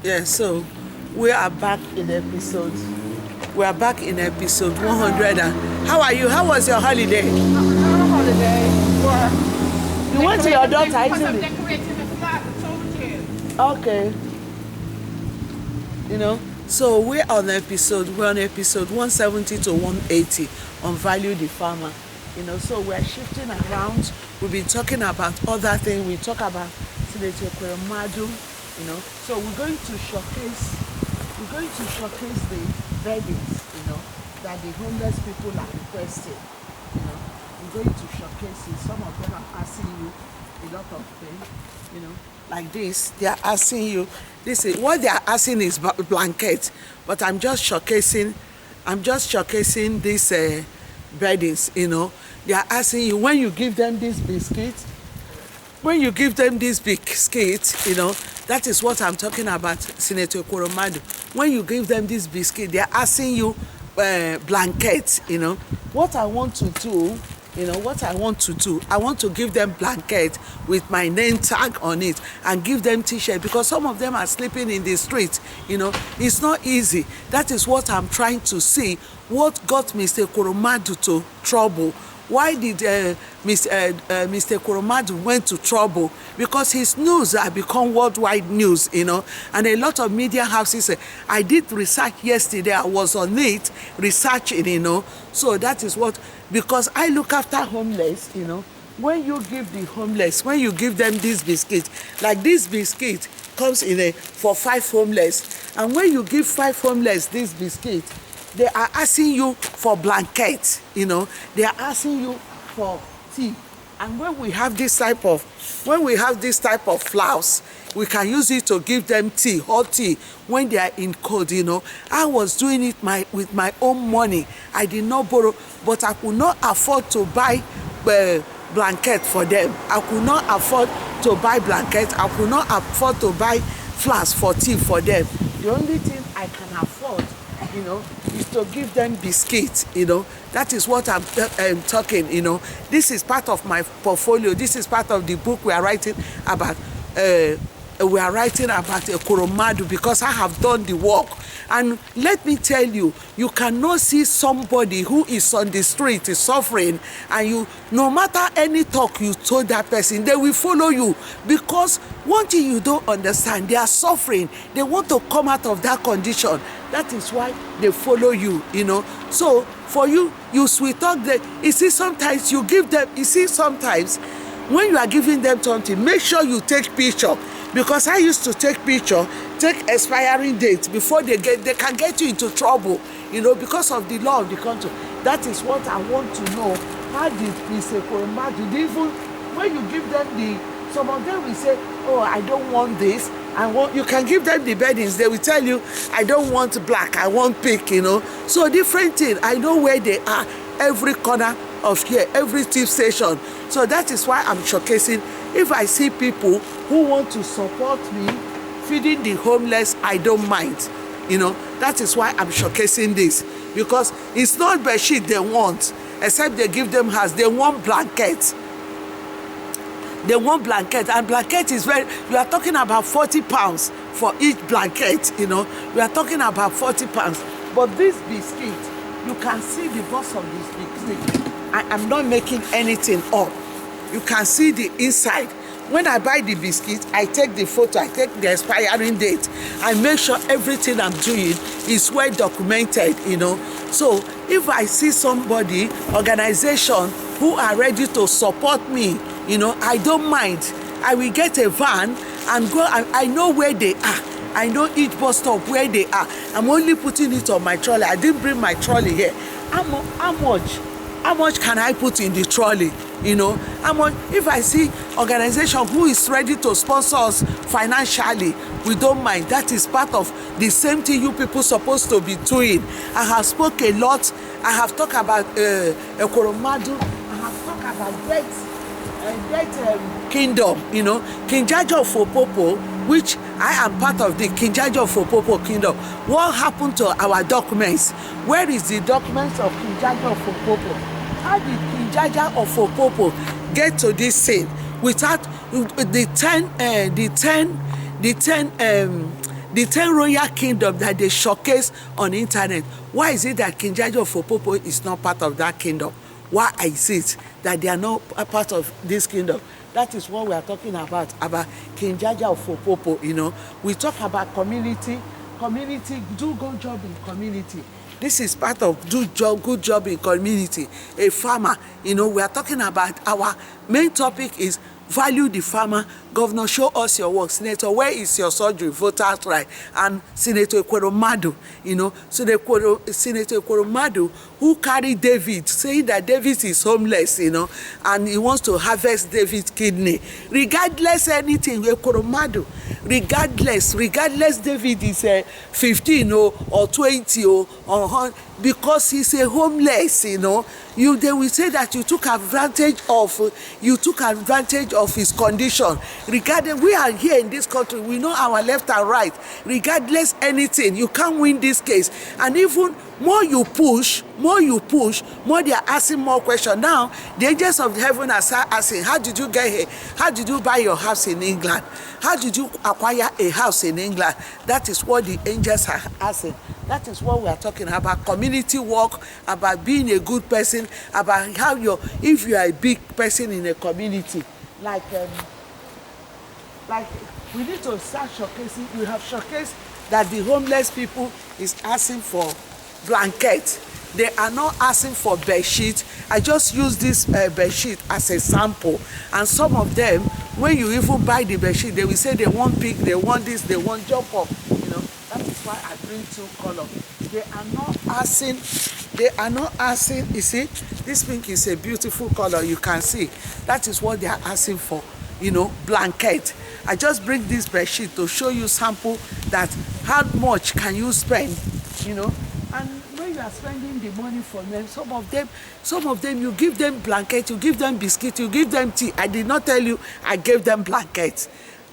Yeah, so we are back in episode. We are back in episode 100. How are you? How was your holiday? Holiday. You went to your daughter, Decorating actually. the flat, I told you. Okay. You know, so we're on episode 170 to 180 on value the farmer. You know, so we're shifting around. We've been talking about other things. We talk about Senator Kuromadu. You know, so we're going to showcase the beddings, you know, that the homeless people are requesting. You know, we're going to showcase it. Some of them are asking you a lot of things, you know, like this. They are asking you, this is what they are asking is blanket, but I'm just showcasing these beddings, you know. They are asking you, when you give them this biscuit, you know, that is what I'm talking about, Senator Kuromadu. When you give them this biscuit, they're asking you blankets, you know. What I want to do, I want to give them blanket with my name tag on it and give them t-shirt, because some of them are sleeping in the street, you know. It's not easy. That is what I'm trying to see. What got Mr. Kuromadu to trouble? Why did Mr. Kuromadu went to trouble? Because his news have become worldwide news, you know, and a lot of media houses. I did research yesterday. I was on it researching, you know. So that is what, because I look after homeless, you know. When you give the homeless, when you give them this biscuit, like this biscuit comes in for 5 homeless, and when you give 5 homeless this biscuit, they are asking you for blankets, you know. They are asking you for tea. And when we have this type of flowers, we can use it to give them tea, hot tea, when they are in cold, you know. I was doing it with my own money. I did not borrow, but I could not afford to buy blanket for them. I could not afford to buy blankets. I could not afford to buy flowers for tea for them. The only thing I can afford, you know, is to give them biscuits, you know. That is what I'm talking, you know. This is part of my portfolio. This is part of the book we are writing about. Kuromadu, because I have done the work. And let me tell you, you cannot see somebody who is on the street is suffering, and you, no matter any talk you told that person, they will follow you. Because one thing you don't understand, they are suffering. They want to come out of that condition. That is why they follow you, you know. So for you, you sweet talk them. You see, sometimes you give them, you see, sometimes when you are giving them something, make sure you take picture. Because I used to take picture, take expiring dates before they can get you into trouble, you know, because of the law of the country. That is what I want to know. How did Mr. Kuromadu, even when you give them some of them will say, oh, I don't want this. You can give them the beddings. They will tell you, I don't want black, I want pink, you know. So different thing. I know where they are, every corner of here, every tip station. So that is why I'm showcasing. If I see people who want to support me feeding the homeless, I don't mind, you know. That is why I'm showcasing this, because it's not bedsheet they want, except they give them house. They want blankets. They want blanket, and blanket is you are talking about 40 pounds for each blanket, you know. We are talking about 40 pounds. But this biscuit, you can see the box of this biscuit. I am not making anything up. You can see the inside. When I buy the biscuit, I take the photo, I take the expiring date. I make sure everything I'm doing is well documented, you know. So if I see somebody, organization who are ready to support me, you know, I don't mind. I will get a van and go. I know where they are. I know each bus stop where they are. I'm only putting it on my trolley. I didn't bring my trolley here. How much can I put in the trolley? You know, if I see organization who is ready to sponsor us financially, we don't mind. That is part of the same thing you people supposed to be doing. I have spoke a lot. I have talked about Ekoromadu. I have talked about great kingdom, you know, King Jaja of Opopo, which I am part of the King Jaja of Opopo kingdom. What happened to our documents? Where is the documents of King Jaja of Opopo? How did King Jaja of Opopo get to this scene without the 10 royal kingdom that they showcase on the internet? Why is it that King Jaja of Opopo is not part of that kingdom? Why is it that they are not a part of this kingdom? That is what we are talking about King Jaja of Opopo, you know. We talk about community, do good job in community. This is part of good job in community. A farmer, you know, we are talking about our main topic is value the farmer. Governor, show us your work. Senator, where is your surgery? Voters' right. And Senator Ekoromadu, you know, Senator Ekoromadu, who carried David, saying that David is homeless, you know, and he wants to harvest David's kidney. Regardless anything, Ekoromadu, regardless David is 15 or 20 or 100, because he's a homeless, you know, they will say that you took advantage of his condition. Regarding, we are here in this country, we know our left and right. Regardless anything, you can't win this case. And even more you push, more they are asking more questions. Now, the angels of heaven are asking, how did you get here? How did you buy your house in England? How did you acquire a house in England? That is what the angels are asking. That is what we are talking about. Community work, about being a good person, about how if you are a big person in a community, like we need to start showcasing. We have showcased that the homeless people is asking for blanket. They are not asking for bed sheet. I just use this bed sheet as a sample, and some of them, when you even buy the bed sheet, they will say they want pink, they want this, they want jump up, you know. That is why I bring 2 colors. They are not asking, you see, this pink is a beautiful color, you can see. That is what they are asking for, you know, blanket. I just bring this bed sheet to show you sample that how much can you spend, you know. And when you are spending the money for them, some of them you give them blanket, you give them biscuit, you give them tea. I did not tell you I gave them blanket.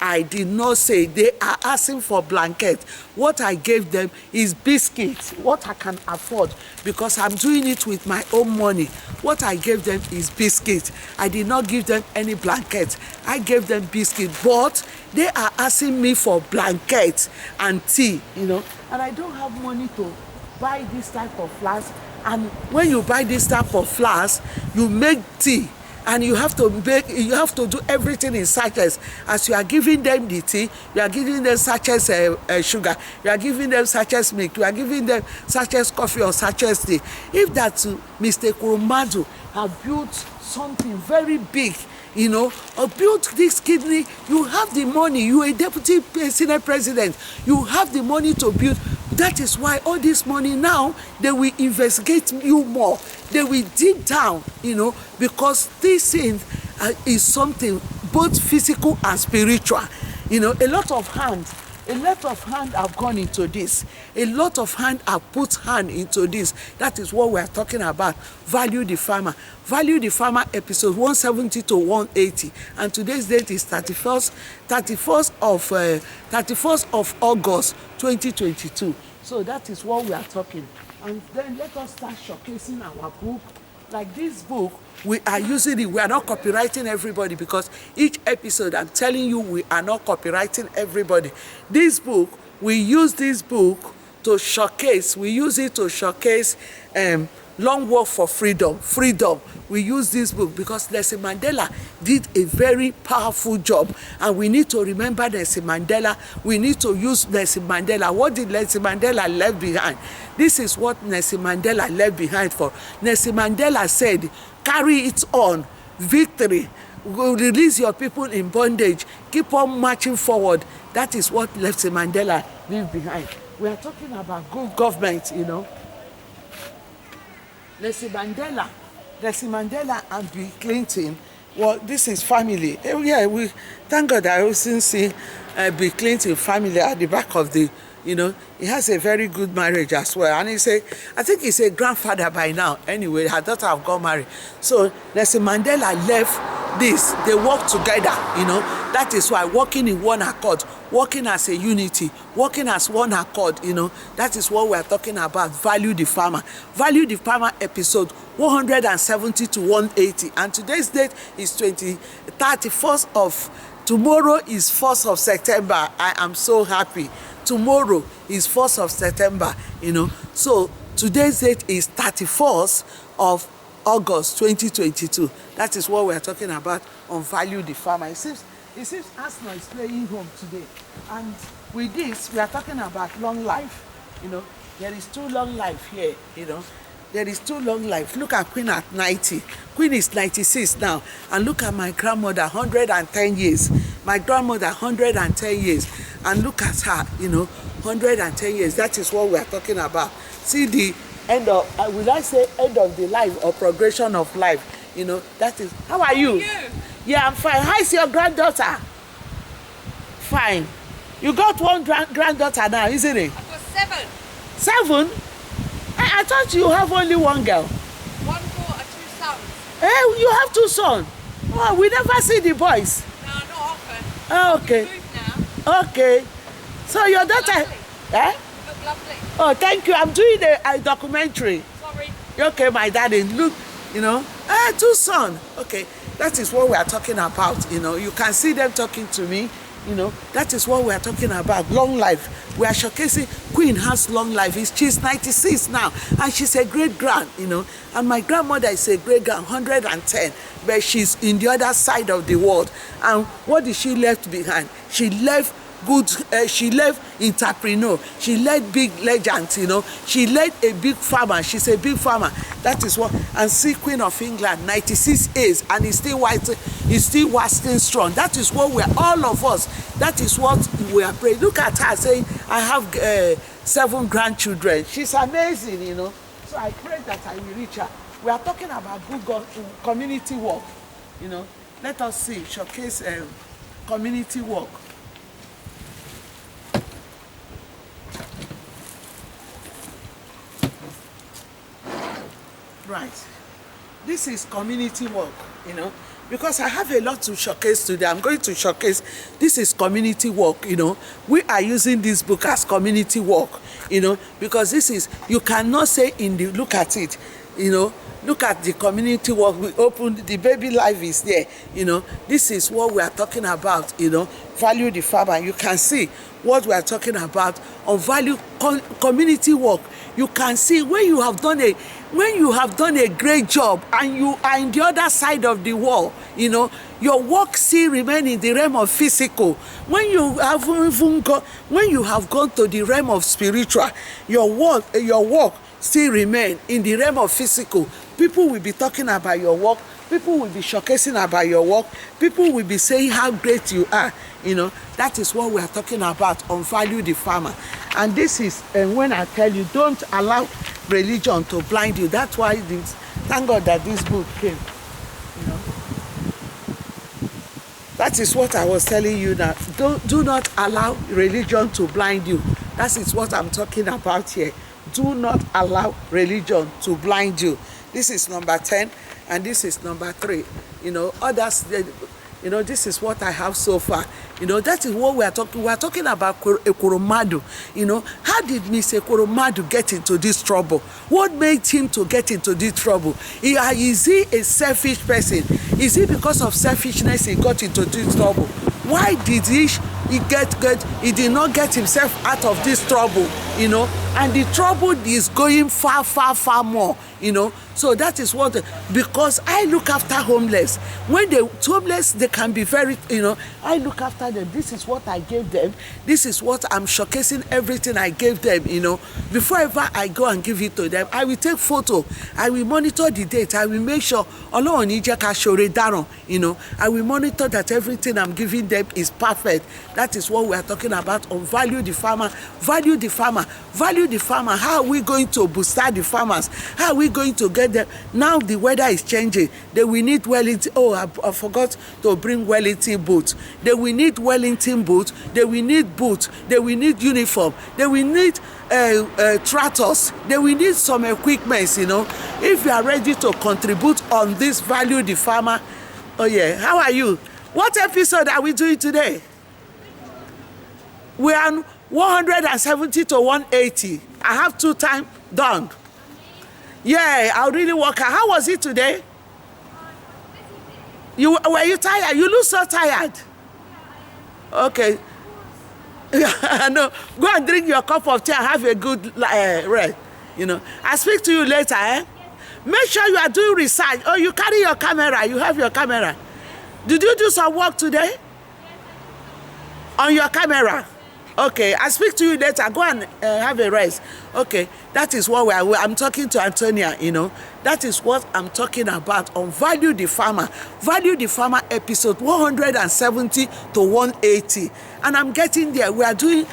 I did not say. They are asking for blanket. What I gave them is biscuits, what I can afford, because I'm doing it with my own money. What I gave them is biscuits. I did not give them any blanket. I gave them biscuit, but they are asking me for blankets and tea, you know, and I don't have money to buy this type of flask. And when you buy this type of flask, you make tea. And you have to do everything in sachets. As you are giving them the tea, you are giving them sachets sugar, you are giving them sachets milk, you are giving them sachets coffee or sachets tea. If that Mr. Ekoromadu have built something very big, you know, or built this kidney, you have the money, you are a deputy senate president, you have the money to build. That is why all this money now, they will investigate you more. They will dig down, you know, because this thing is something both physical and spiritual. You know, a lot of hand have gone into this. A lot of hand have put hand into this. That is what we are talking about. Value the farmer. Value the farmer, episode 170 to 180. And today's date is 31st of August 2022. So that is what we are talking. And then let us start showcasing our book. Like this book, we are using it. We are not copyrighting everybody, because each episode, I'm telling you, we are not copyrighting everybody. This book, we use this book to showcase. We use it to showcase Long Walk for Freedom. Freedom. We use this book because Nelson Mandela did a very powerful job, and we need to remember Nelson Mandela. We need to use Nelson Mandela. What did Nelson Mandela leave behind? This is what Nelson Mandela left behind for. Nelson Mandela said, carry it on. Victory. Release your people in bondage. Keep on marching forward. That is what Nelson Mandela left behind. We are talking about good government, you know. Nelson Mandela and Bill Clinton, well, this is family. Yeah, we thank God I also see Bill Clinton family at the back of the, you know, he has a very good marriage as well. And I think he's a grandfather by now. Anyway, her daughter have got married. So Nelson Mandela left this. They work together, you know. That is why working in one accord, working as a unity, working as one accord, you know. That is what we are talking about. Value the farmer. Value the farmer episode 170 to 180. And today's date is 31st of, tomorrow is 1st of September. I am so happy. Tomorrow is 1st of September, you know. So today's date is 31st of August 2022. That is what we are talking about on Value the Farmer. It seems Arsenal is playing home today. And with this, we are talking about long life. You know, there is too long life here, you know. There is too long life. Look at Queen at 90. Queen is 96 now. And look at my grandmother, 110 years. My grandmother, 110 years. And look at her, you know, 110 years. That is what we are talking about. See the end of, will I say end of the life or progression of life? You know, that is. How are you? Yeah, I'm fine. How is your granddaughter? Fine. You got one granddaughter now, isn't it? I've got 7. 7? I thought you have only one girl. 1 daughter, 2 sons. Hey, you have 2 sons. Oh, we never see the boys. No, not often. Oh, okay. Moved now. Okay. So your daughter. Lovely. Eh? Look lovely. Oh, thank you. I'm doing a documentary. Sorry. Okay, my daddy. Look, you know. 2 sons. Okay. That is what we are talking about. You know, you can see them talking to me. You know, that is what we are talking about. Long life. We are showcasing Queen has long life. She's 96 now, and she's a great grand, you know. And my grandmother is a great grand, 110, but she's in the other side of the world. And what did she left behind? She left good. She left entrepreneur. She left big legends, you know. She left a big farmer. She's a big farmer. That is what. And see Queen of England, 96 years, and he's still white. He's still wasting strong. That is what we're, all of us, that is what we are praying. Look at her saying, I have 7 grandchildren. She's amazing, you know. So I pray that I will reach her. We are talking about good community work, you know. Let us see, showcase community work. Right. This is community work, you know. Because I have a lot to showcase today. I'm going to showcase, this is community work, you know. We are using this book as community work, you know, because this is, you cannot say in the, look at it, you know, look at the community work. We opened, the baby life is there, you know. This is what we are talking about, you know. Value the farmer. You can see what we are talking about on value community work. You can see when you have done a great job and you are in the other side of the wall, you know, your work still remain in the realm of physical. When you have gone to the realm of spiritual, your work still remain in the realm of physical. People will be talking about your work. People will be showcasing about your work. People will be saying how great you are. You know, that is what we are talking about on Value the Farmer. And this is when I tell you, don't allow religion to blind you. That's why this, thank God that this book came. You know, that is what I was telling you now. Do not allow religion to blind you. That is what I'm talking about here. Do not allow religion to blind you. This is number 10, and this is number 3. You know, others, you know, this is what I have so far. You know, that is what we are talking. We are talking about Ekoromadu. You know, how did Mr. Ekoromadu get into this trouble? What made him to get into this trouble? Is he a selfish person? Is it because of selfishness he got into this trouble? Why did he did not get himself out of this trouble? You know, and the trouble is going far, far, far more, you know. So that is what, because I look after homeless. When the homeless, they can be very, you know, I look after them. This is what I gave them. This is what I'm showcasing, everything I gave them, you know. Before ever I go and give it to them, I will take photo. I will monitor the date. I will make sure, you know, I will monitor that everything I'm giving them is perfect. That is what we are talking about on value the farmer. Value the farmer. Value the farmer. How are we going to boost the farmers? How are we going to get them? Now the weather is changing. They will need Wellington. Oh, I forgot to bring Wellington boots. They will need Wellington boots. They will need boots. They will need uniform. They will need tractors. They will need some equipment, you know. If you are ready to contribute on this value the farmer. Oh yeah, how are you? What episode are we doing today? We are 170 to 180. I have 2 times done. Yeah, I really work hard. How was it today? Were you tired? You look so tired. Okay. No, go and drink your cup of tea and have a good rest. You know, I'll speak to you later. Make sure you are doing research. Oh, you carry your camera. You have your camera. Did you do some work today? On your camera? Okay, I'll speak to you later. Go and have a rest. Okay, that is what I'm talking to Antonia, you know. That is what I'm talking about on Value the Farmer. Value the Farmer episode 170 to 180. And I'm getting there. We are doing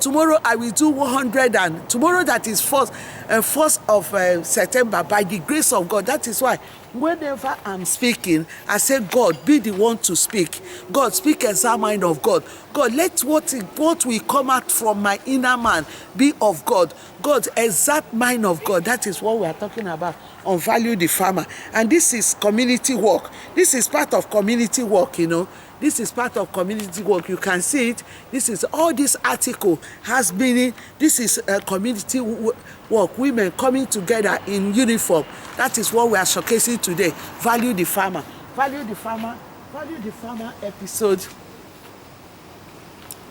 tomorrow I will do 100, and tomorrow that is 1st of September, by the grace of God. That is why whenever I'm speaking, I say, God, be the one to speak. God, speak exact mind of God. God, let what will come out from my inner man be of God. God, exact mind of God. That is what we are talking about on Value the Farmer. And this is community work. This is part of community work, you know. This is part of community work. You can see it. This is all this article has been. This is community work. Women coming together in uniform. That is what we are showcasing today. Value the Farmer. Value the Farmer. Value the Farmer episode.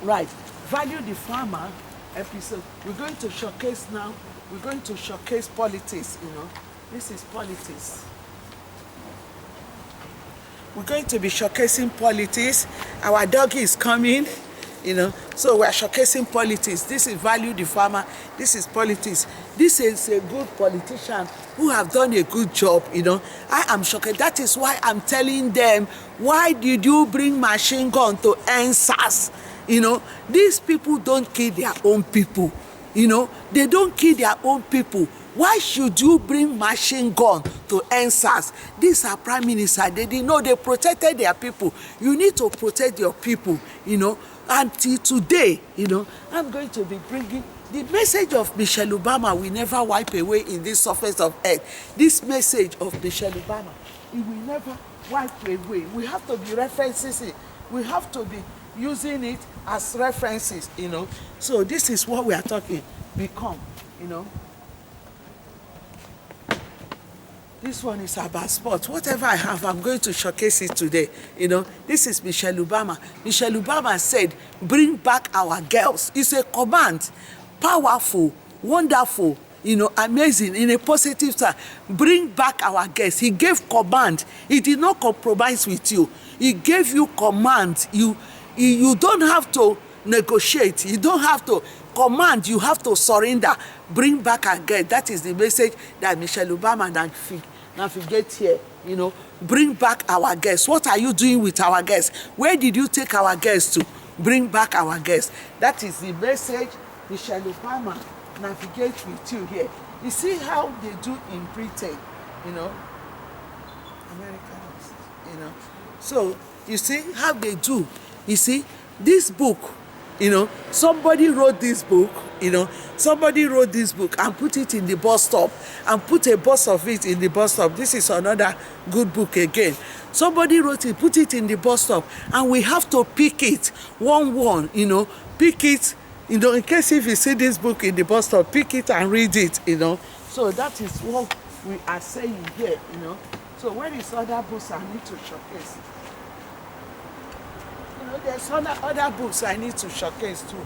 Right. Value the Farmer episode. We're going to showcase now. We're going to showcase politics. You know, this is politics. We're going to be showcasing politics. Our doggy is coming, you know. So we're showcasing politics. This is Value the Farmer. This is politics. This is a good politician who have done a good job, you know. I am shocked. That is why I'm telling them, why did you bring machine gun to NSAS? You know, these people don't kill their own people. You know, they don't kill their own people. Why should you bring machine gun to NSAS? These are prime minister. They didn't know they protected their people. You need to protect your people, you know. Until today, you know, I'm going to be bringing the message of Michelle Obama will never wipe away in this surface of earth. This message of Michelle Obama, it will never wipe away. We have to be referencing it. We have to be using it as references, you know. So this is what we are talking. Become, you know. This one is about sports. Whatever I have, I'm going to showcase it today. You know, this is Michelle Obama. Michelle Obama said, bring back our girls. It's a command. Powerful, wonderful, you know, amazing, in a positive side. Bring back our girls. He gave command. He did not compromise with you. He gave you command. You don't have to negotiate. You don't have to command. You have to surrender. Bring back our girls. That is the message that Michelle Obama navigate here, you know. Bring back our guests. What are you doing with our guests? Where did you take our guests to? Bring back our guests. That is the message Michelle Obama navigates with you here. You see how they do in Britain, you know, Americans, you know. So you see how they do. You see this book, you know, somebody wrote this book, you know, somebody wrote this book and put it in the bus stop and put a bus of it in the bus stop. This is another good book again. Somebody wrote it, put it in the bus stop, and we have to pick it one, you know, pick it, you know, in case if you see this book in the bus stop, pick it and read it, you know. So that is what we are saying here, you know. So where is other books I need to showcase? You know, there's other books I need to showcase too.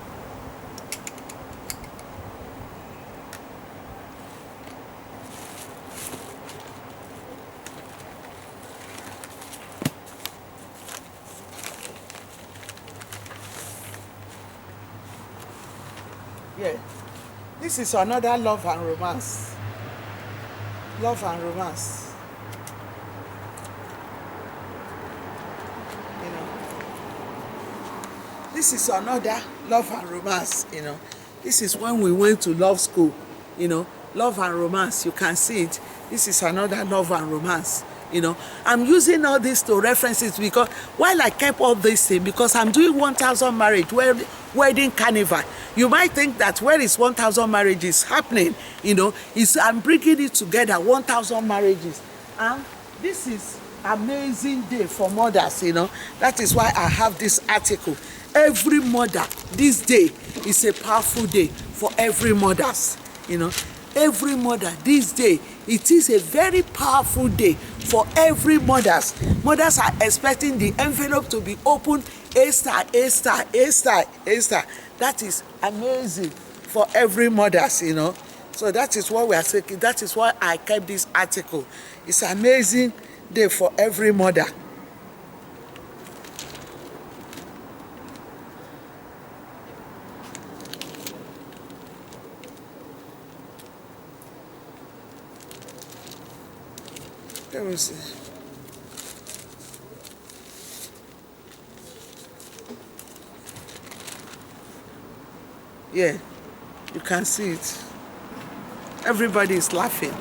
Yeah. This is another love and romance. Love and romance. You know. This is another love and romance, you know. This is when we went to love school, you know. Love and romance, you can see it. This is another love and romance, you know. I'm using all this to references because while I kept all this thing, because I'm doing 1,000 marriage wedding carnival. You might think that where is 1,000 marriages happening, you know, I'm bringing it together, 1,000 marriages. And this is amazing day for mothers, you know. That is why I have this article. Every mother, this day is a powerful day for every mothers, you know. Every mother, this day, it is a very powerful day for every mothers. Mothers are expecting the envelope to be opened A star, A star, A star, A star. That is amazing for every mothers, you know. So that is what we are saying. That is why I kept this article. It's amazing day for every mother. Let me see. Yeah, you can see it. Everybody is laughing.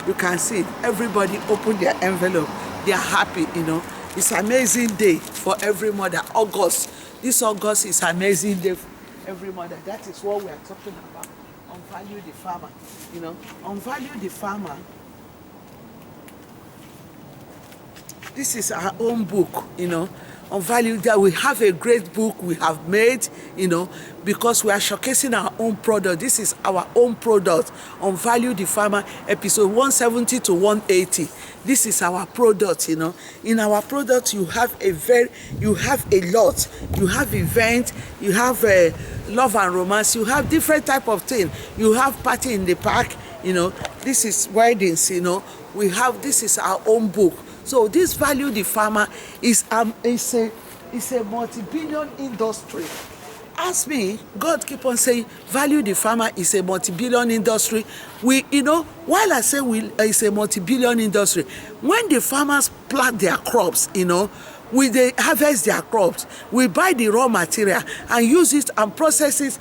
You can see it. Everybody open their envelope. They are happy, you know. It's an amazing day for every mother. August. This August is an amazing day for every mother. That is what we are talking about. On Value the Farmer. You know, on Value the Farmer. This is our own book, you know, on Value. That we have a great book we have made, you know, because we are showcasing our own product. This is our own product on Value the Farmer, episode 170 to 180. This is our product, you know. In our product, you have a lot. You have event, you have love and romance, you have different type of thing. You have party in the park, you know. This is weddings, you know. This is our own book. So this Value the Farmer is a multi-billion industry. Ask me, God keep on saying Value the Farmer is a multi-billion industry. You know, while I say it's a multi-billion industry, when the farmers plant their crops, you know, they harvest their crops, we buy the raw material and use it and process it